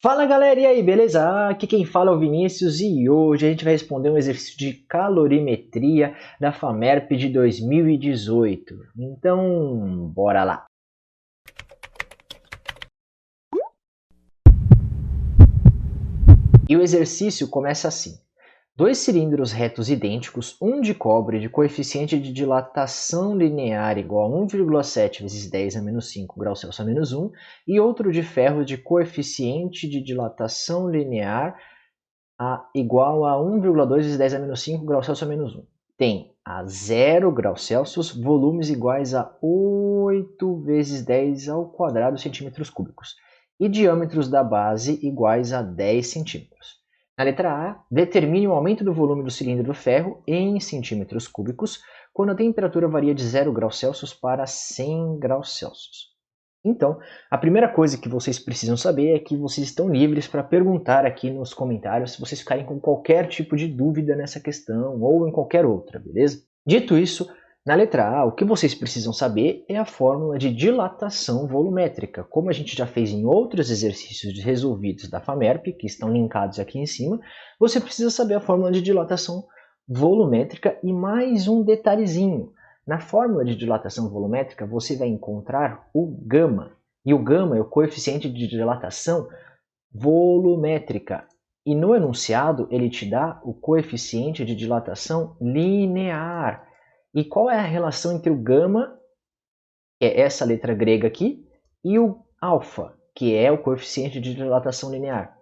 Fala galera, e aí, beleza? Aqui quem fala é o Vinícius e hoje a gente vai responder um exercício de calorimetria da FAMERP de 2018. Então, bora lá! E o exercício começa assim. Dois cilindros retos idênticos, um de cobre de coeficiente de dilatação linear igual a 1,7 vezes 10 a menos 5 graus Celsius a menos 1 e outro de ferro de coeficiente de dilatação linear igual a 1,2 vezes 10 a menos 5 graus Celsius a menos 1. Tem a 0 graus Celsius, volumes iguais a 8 vezes 10 ao quadrado centímetros cúbicos e diâmetros da base iguais a 10 centímetros. Na letra A, determine o aumento do volume do cilindro do ferro em centímetros cúbicos quando a temperatura varia de 0 graus Celsius para 100 graus Celsius. Então, a primeira coisa que vocês precisam saber é que vocês estão livres para perguntar aqui nos comentários se vocês ficarem com qualquer tipo de dúvida nessa questão ou em qualquer outra, beleza? Dito isso, na letra A, o que vocês precisam saber é a fórmula de dilatação volumétrica. Como a gente já fez em outros exercícios resolvidos da FAMERP, que estão linkados aqui em cima, você precisa saber a fórmula de dilatação volumétrica e mais um detalhezinho. Na fórmula de dilatação volumétrica, você vai encontrar o gama. E o gama é o coeficiente de dilatação volumétrica. E no enunciado, ele te dá o coeficiente de dilatação linear. E qual é a relação entre o gama, que é essa letra grega aqui, e o alfa, que é o coeficiente de dilatação linear?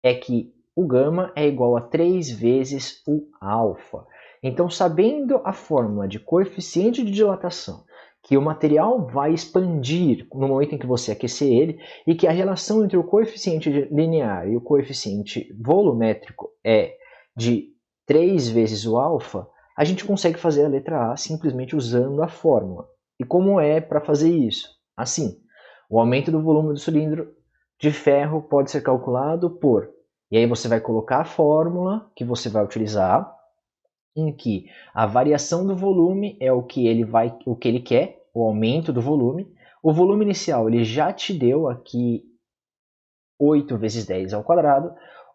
É que o gama é igual a 3 vezes o alfa. Então, sabendo a fórmula de coeficiente de dilatação, que o material vai expandir no momento em que você aquecer ele, e que a relação entre o coeficiente linear e o coeficiente volumétrico é de 3 vezes o alfa, a gente consegue fazer a letra A simplesmente usando a fórmula. E como é para fazer isso? Assim, o aumento do volume do cilindro de ferro pode ser calculado por... E aí você vai colocar a fórmula que você vai utilizar, em que a variação do volume é o que ele quer, o aumento do volume. O volume inicial ele já te deu aqui 8 vezes 10 ao quadrado.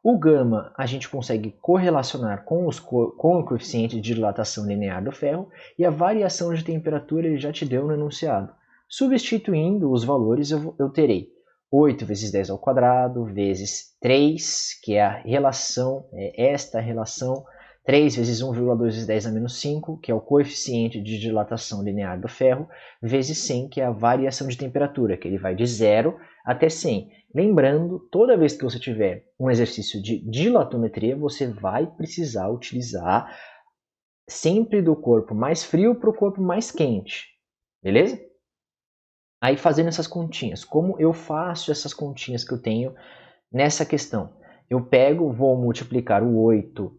O gama a gente consegue correlacionar com o coeficiente de dilatação linear do ferro, e a variação de temperatura ele já te deu no enunciado. Substituindo os valores, eu terei 8 vezes 10 ao quadrado vezes 3, que é a relação, esta relação, 3 vezes 1,2 vezes 10 a menos 5, que é o coeficiente de dilatação linear do ferro, vezes 100, que é a variação de temperatura, que ele vai de 0 até 100. Lembrando, toda vez que você tiver um exercício de dilatometria, você vai precisar utilizar sempre do corpo mais frio para o corpo mais quente, beleza? Aí fazendo essas continhas, como eu faço essas continhas que eu tenho nessa questão? Eu pego, vou multiplicar o 8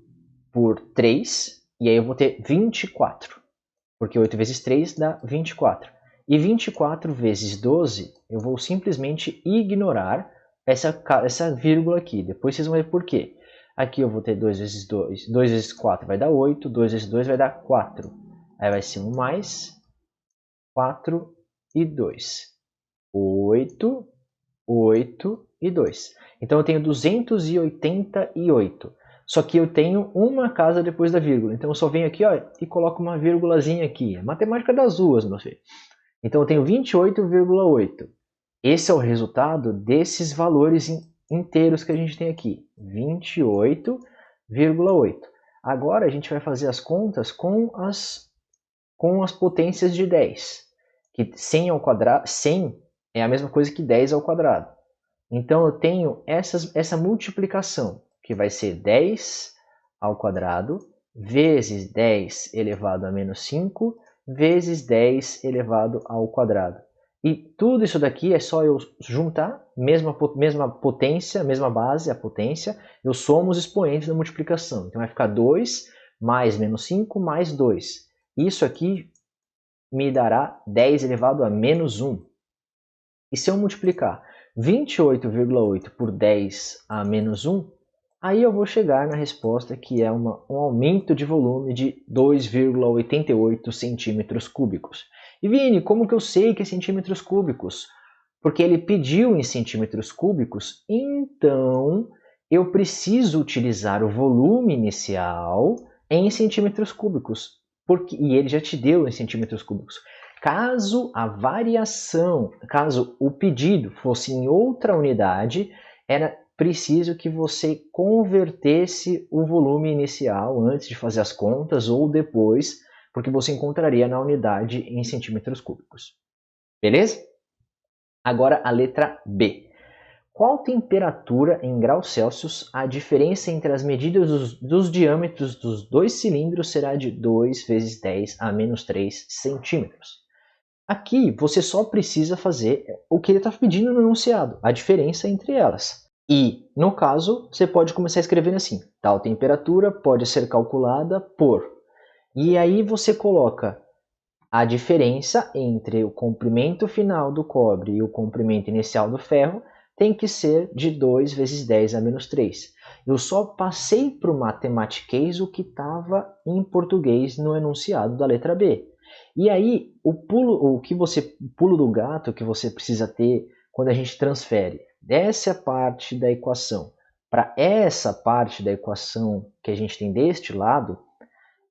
por 3, e aí eu vou ter 24, porque 8 vezes 3 dá 24. E 24 vezes 12, eu vou simplesmente ignorar essa vírgula aqui. Depois vocês vão ver por quê. Aqui eu vou ter 2 vezes 2, 2 vezes 4 vai dar 8, 2 vezes 2 vai dar 4. Aí vai ser 1 mais 4 e 2. 8, 8 e 2. Então eu tenho 288. Só que eu tenho uma casa depois da vírgula. Então eu só venho aqui, ó, e coloco uma vírgulazinha aqui. A matemática das ruas, meu filho. Então eu tenho 28,8. Esse é o resultado desses valores inteiros que a gente tem aqui. 28,8. Agora a gente vai fazer as contas com as potências de 10. Que 100 ao quadrado, 100 é a mesma coisa que 10 ao quadrado. Então eu tenho essa multiplicação, que vai ser 10 ao quadrado vezes 10 elevado a menos 5 vezes 10 elevado ao quadrado. E tudo isso daqui é só eu juntar, mesma potência, mesma base, a potência, eu somo os expoentes da multiplicação. Então vai ficar 2 mais menos 5 mais 2. Isso aqui me dará 10 elevado a menos 1. E se eu multiplicar 28,8 por 10 a menos 1, aí eu vou chegar na resposta que é um aumento de volume de 2,88 centímetros cúbicos. E Vini, como que eu sei que é centímetros cúbicos? porque ele pediu em centímetros cúbicos, então eu preciso utilizar o volume inicial em centímetros cúbicos, e ele já te deu em centímetros cúbicos. Caso a variação, caso o pedido fosse em outra unidade, era preciso que você convertesse o volume inicial antes de fazer as contas ou depois, porque você encontraria na unidade em centímetros cúbicos. Beleza? Agora a letra B. Qual temperatura em graus Celsius a diferença entre as medidas dos diâmetros dos dois cilindros será de 2 vezes 10 a menos 3 centímetros? Aqui você só precisa fazer o que ele está pedindo no enunciado, a diferença entre elas. E, no caso, você pode começar escrevendo assim: tal temperatura pode ser calculada por... E aí você coloca a diferença entre o comprimento final do cobre e o comprimento inicial do ferro tem que ser de 2 vezes 10 a menos 3. Eu só passei para o matematiquês o que estava em português no enunciado da letra B. E aí, o pulo do gato que você precisa ter quando a gente transfere dessa parte da equação para essa parte da equação que a gente tem deste lado,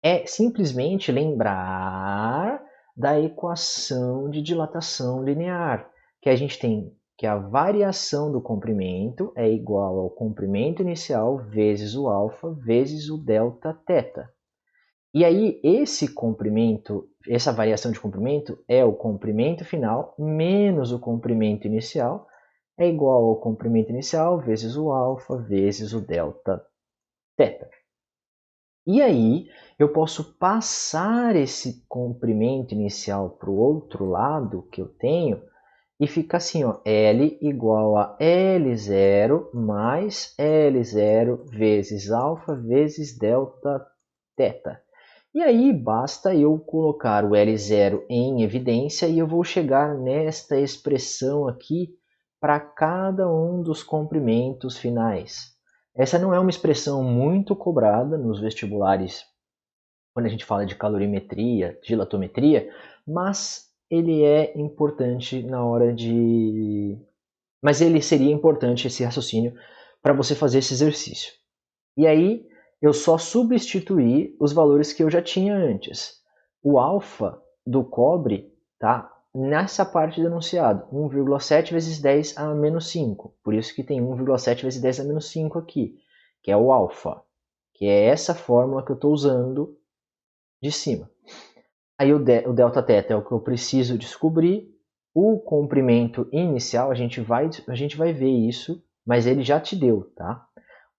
é simplesmente lembrar da equação de dilatação linear, que a gente tem que a variação do comprimento é igual ao comprimento inicial vezes o alfa vezes o delta θ. E aí esse comprimento, essa variação de comprimento é o comprimento final menos o comprimento inicial é igual ao comprimento inicial vezes o alfa vezes o delta θ. E aí eu posso passar esse comprimento inicial para o outro lado que eu tenho e fica assim, ó, L igual a L0 mais L0 vezes alfa vezes delta θ. E aí basta eu colocar o L0 em evidência e eu vou chegar nesta expressão aqui para cada um dos comprimentos finais. Essa não é uma expressão muito cobrada nos vestibulares quando a gente fala de calorimetria, dilatometria, mas ele é importante na hora de... Mas ele seria importante esse raciocínio para você fazer esse exercício. E aí eu só substituí os valores que eu já tinha antes. O alfa do cobre tá nessa parte do enunciado, 1,7 vezes 10 a menos 5. Por isso que tem 1,7 vezes 10 a menos 5 aqui, que é o alfa, que é essa fórmula que eu estou usando de cima. Aí o delta θ é o que eu preciso descobrir. O comprimento inicial, a gente vai ver isso, mas ele já te deu, tá?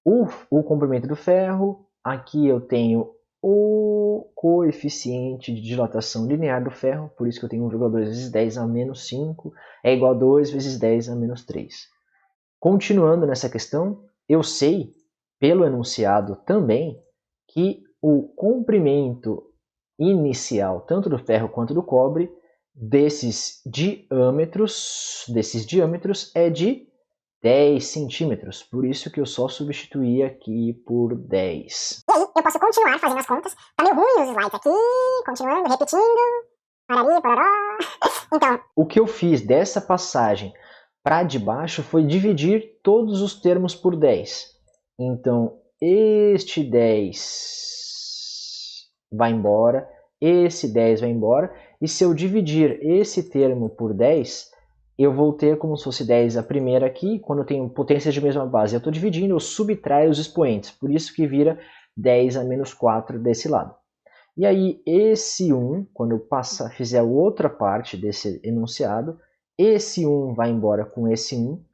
O comprimento do ferro, aqui eu tenho o coeficiente de dilatação linear do ferro, por isso que eu tenho 1,2 vezes 10 a menos 5 é igual a 2 vezes 10 a menos 3. Continuando nessa questão, eu sei, pelo enunciado também, que o comprimento inicial, tanto do ferro quanto do cobre, desses diâmetros é de 10 centímetros. Por isso que eu só substituí aqui por 10. E aí, eu posso continuar fazendo as contas. Tá meio ruim os slides aqui, continuando, repetindo. Parari, parará. Então, o que eu fiz dessa passagem para de baixo foi dividir todos os termos por 10. Então, este 10 vai embora, esse 10 vai embora, e se eu dividir esse termo por 10, eu vou ter como se fosse 10 a primeira aqui, quando eu tenho potências de mesma base, eu estou dividindo, eu subtraio os expoentes, por isso que vira 10 a menos 4 desse lado. E aí esse 1, quando eu fizer a outra parte desse enunciado, esse 1 vai embora com esse 1.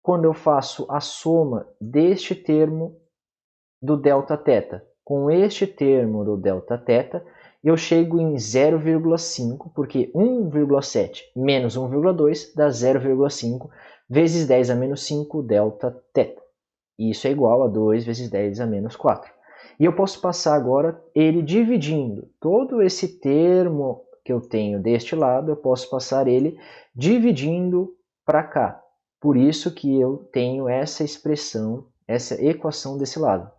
Quando eu faço a soma deste termo do delta θ com este termo do delta θ, eu chego em 0,5, porque 1,7 menos 1,2 dá 0,5 vezes 10 a menos 5 delta θ. E isso é igual a 2 vezes 10 a menos 4. E eu posso passar agora ele dividindo todo esse termo que eu tenho deste lado, eu posso passar ele dividindo para cá. Por isso que eu tenho essa expressão, essa equação desse lado.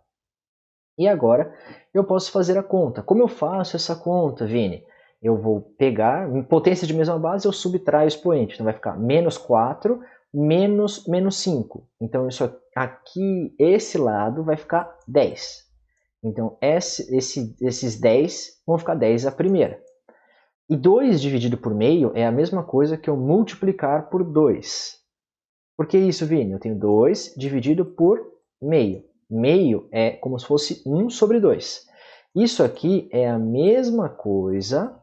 E agora eu posso fazer a conta. Como eu faço essa conta, Vini? eu vou pegar, em potência de mesma base, eu subtraio o expoente. Então vai ficar menos 4 menos 5. Então isso aqui, esse lado vai ficar 10. Então esses 10 vão ficar 10 a primeira. E 2 dividido por meio é a mesma coisa que eu multiplicar por 2. Por que isso, Vini? Eu tenho 2 dividido por meio. Meio é como se fosse 1 sobre 2. Isso aqui é a mesma coisa...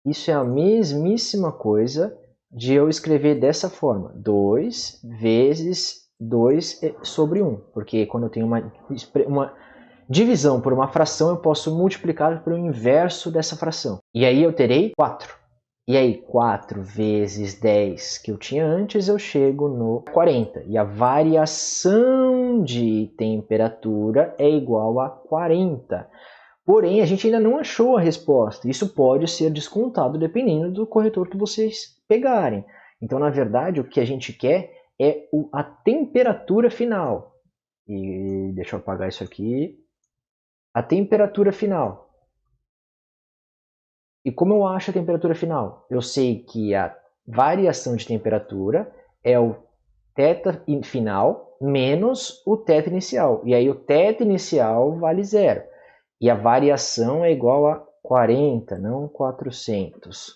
Isso é a mesmíssima coisa de eu escrever dessa forma. 2 vezes 2 sobre 1. Porque quando eu tenho uma divisão por uma fração, eu posso multiplicar pelo inverso dessa fração. E aí eu terei 4. E aí 4 vezes 10 que eu tinha antes, eu chego no 40. E a variação de temperatura é igual a 40. Porém, a gente ainda não achou a resposta. Isso pode ser descontado dependendo do corretor que vocês pegarem. Então, na verdade, o que a gente quer é a temperatura final. E deixa eu apagar isso aqui. A temperatura final. E como eu acho a temperatura final? Eu sei que a variação de temperatura é o θ final menos o θ inicial. E aí o θ inicial vale 0. E a variação é igual a 40, não 400.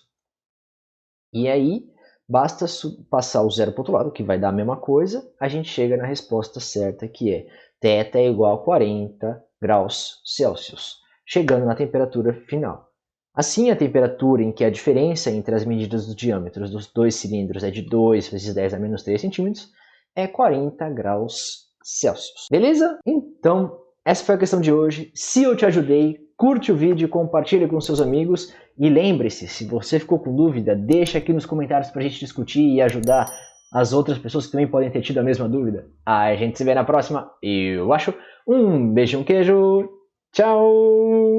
E aí, basta passar o zero para o outro lado, que vai dar a mesma coisa, a gente chega na resposta certa, que é θ é igual a 40 graus Celsius, chegando na temperatura final. Assim, a temperatura em que a diferença entre as medidas dos diâmetros dos dois cilindros é de 2 vezes 10 a menos 3 centímetros, é 40 graus Celsius. Beleza? Então, essa foi a questão de hoje. Se eu te ajudei, curte o vídeo, compartilha com seus amigos e lembre-se, se você ficou com dúvida, deixa aqui nos comentários para a gente discutir e ajudar as outras pessoas que também podem ter tido a mesma dúvida. A gente se vê na próxima, eu acho. Um beijo, um queijo, tchau!